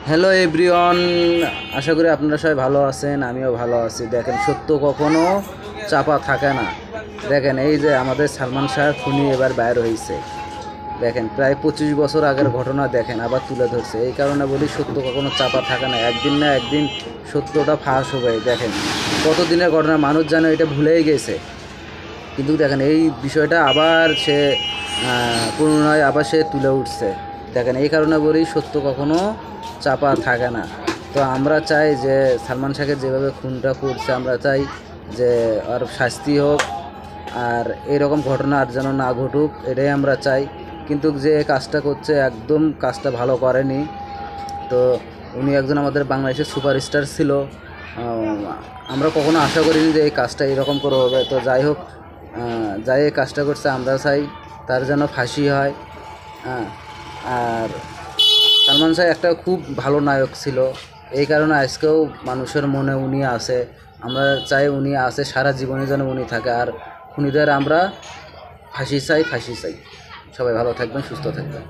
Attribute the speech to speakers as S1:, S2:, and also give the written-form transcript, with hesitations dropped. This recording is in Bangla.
S1: হ্যালো এভরিওয়ান, আশা করি আপনারা সবাই ভালো আছেন। আমিও ভালো আছি। দেখেন, সত্য কখনো চাপা থাকে না। দেখেন, এই যে আমাদের সালমান শাহ খুনি এবার বাইর হয়েছে। দেখেন, প্রায় 25 বছর আগের ঘটনা দেখেন আবার তুলে ধরছে। এই কারণে বলি, সত্য কখনো চাপা থাকে না। একদিন না একদিন সত্যটা ফাঁস হবে। দেখেন, কতদিনের ঘটনা, মানুষ জানে এটা ভুলেই গেছে। কিন্তু দেখেন, এই বিষয়টা আবার সে পুনরায় আবার সে তুলে উঠছে। দেখেন, এই কারণে বলি, সত্য কখনো চাপা থাকে না। তো আমরা চাই যে সালমান শাহকে যেভাবে খুনটা করছে, আমরা চাই যে আর শাস্তি হোক, আর এরকম ঘটনা আর যেন না ঘটুক, এটাই আমরা চাই। কিন্তু যে কাজটা করছে, একদম কাজটা ভালো করেনি। তো উনি একজন আমাদের বাংলাদেশের সুপারস্টার ছিল। আমরা কখনো আশা করিনি যে এই কাজটা এরকম করে হবে। তো যাই হোক, যাই এই কাজটা করছে, আমরা চাই তার যেন ফাঁসি হয়। হ্যাঁ, আর সালমান শাহ একটা খুব ভালো নায়ক ছিল। এই কারণে আজকেও মানুষের মনে উনি আছে। আমরা চাই উনি আছে, সারা জীবনে যেন উনি থাকে। আর খুনিদের আমরা ফাঁসি চাই, ফাঁসি চাই। সবাই ভালো থাকবেন, সুস্থ থাকবেন।